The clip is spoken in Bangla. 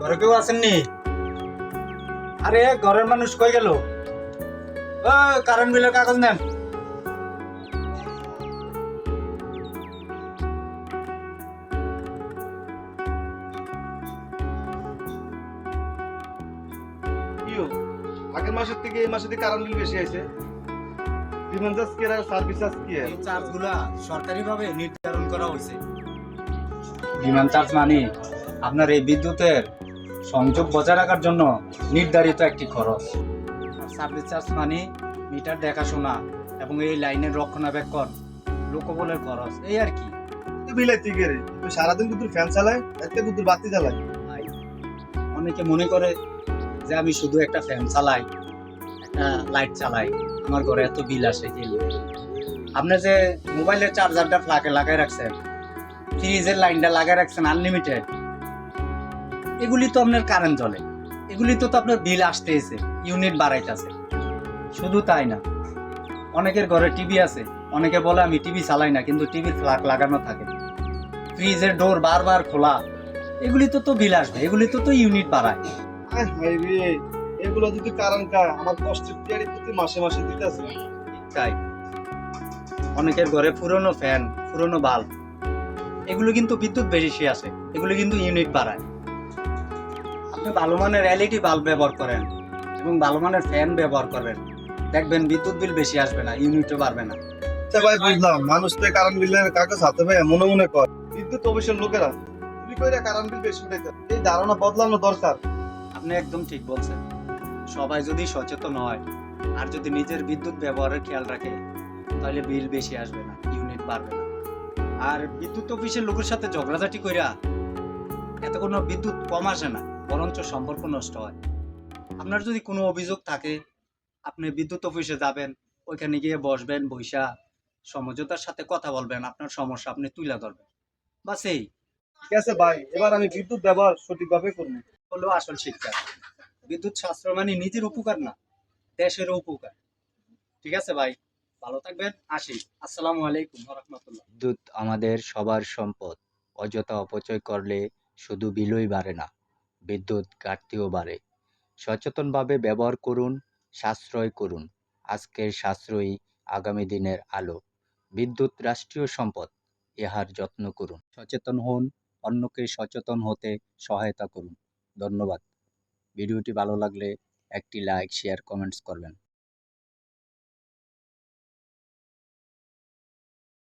ঘরে কেউ আসেননি? আরে ঘরের মানুষ কই গেল? ও, কারেন্ট বিলের কাগজ নেন। কিও আগের মাসের থেকে এই মাসে কারেন্ট বিল বেশি আইছে। ডিমান্ড চার্জ কি আর সার্ভিস চার্জ কি আর এই চার্জগুলা সরকারিভাবে নির্ধারণ করা হয়েছে। ডিমান্ড চার্জ মানে আপনার এই বিদ্যুতের সংযোগ বজায় রাখার জন্য নির্ধারিত একটি খরচ। আর সার্ভিস চার্জ মানে মিটার দেখাশোনা এবং এই লাইনের রক্ষণাবেক্ষণ, লোকবলের খরচ, এই আর কি। বিলাই তুই গেরে তুই সারাদিন কুতুর ফ্যান চালায় এতে কুতুর বাতি জ্বালায়। ভাই, অনেকে মনে করে যে আমি শুধু একটা ফ্যান চালাই, একটা লাইট চালাই, আমার ঘরে এত বিল আসে কি? আপনি যে মোবাইলের চার্জারটা ফ্লাকে লাগাই রাখছেন, ফ্রিজের লাইনটা লাগাই রাখছেন আনলিমিটেড, এগুলি তো আপনার কারেন্ট চলে, এগুলি তো আপনার বিল আসতেছে, ইউনিট বাড়াইতেছে। শুধু তাই না, অনেকের ঘরে টিভি আছে, অনেকে বলে আমি টিভি চালাই না, কিন্তু টিভির ফ্লাক লাগানো থাকে, ফ্রিজের ডোর বারবার খোলা, এগুলি তো বিল আসবে, এগুলি তো ইউনিট বাড়ায়। আয় হাই রে, এগুলো যদি কারেন্ট খায় আমার কষ্টের টিয়ারি তুই মাসে মাসে দিতেছে। তাই অনেকের ঘরে পুরনো ফ্যান, পুরনো বাল্ব, এগুলো কিন্তু বিদ্যুৎ বেশি আসে, এগুলো কিন্তু ইউনিট বাড়ায়। আপনি ভালো মানের এলইডি বাল্ব ব্যবহার করেন এবং ভালো মানের ফ্যান ব্যবহার করেন, দেখবেন বিদ্যুৎ বিল বেশি আসবে না, ইউনিটও বাড়বে না। আচ্ছা ভাই বুঝলাম, মানুষ তো কারেন্ট বিলের কাগজ হাতে ভাই মনে মনে কর বিদ্যুৎ অফিসের লোকেরা চুরি করে কারেন্ট বিল বেশি উঠাইতে, এই ধারণা বদলানো দরকার। আপনি একদম ঠিক বলছেন। সবাই যদি সচেতন হয় আর যদি নিজের বিদ্যুৎ ব্যবহারের খেয়াল রাখে, তাহলে বিল বেশি আসবে না, ইউনিট বাড়বে না। আর বিদ্যুৎ অফিসের লোকের সাথে ঝগড়াঝাটি কইরা এতে কোনো বিদ্যুৎ কম আসে না, বরঞ্চ সম্পর্ক নষ্ট হয়। আপনার যদি কোনো অভিযোগ থাকে, আপনি বিদ্যুৎ অফিসে যাবেন, ওইখানে গিয়ে বসবেন, বৈশা সমঝোতার সাথে কথা বলবেন, আপনার সমস্যা আপনি তুলে ধরবেন, বাস এই ঠিক আছে ভাই, এবার আমি বিদ্যুৎ ব্যবহার সঠিকভাবে করবো। হলো আসল শিক্ষা। বিদ্যুৎ সাশ্রয় মানে নিজের উপকার না, দেশেরও উপকার। ঠিক আছে ভাই, ভালো থাকবেন, আসি। আসসালামু আলাইকুম ওয়া রাহমাতুল্লাহ। বিদ্যুৎ আমাদের সবার সম্পদ। অযথা অপচয় করলে শুধু বিলই বাড়ে না, বিদ্যুৎ ঘাটতিও বাড়ে। সচেতনভাবে ব্যবহার করুন, সাশ্রয় করুন। আজকের সাশ্রয়ী আগামী দিনের আলো। বিদ্যুৎ রাষ্ট্রীয় সম্পদ, ইহার যত্ন করুন। সচেতন হন, অন্যকে সচেতন হতে সহায়তা করুন। ধন্যবাদ। ভিডিওটি ভালো লাগলে একটি লাইক, শেয়ার, কমেন্টস করবেন।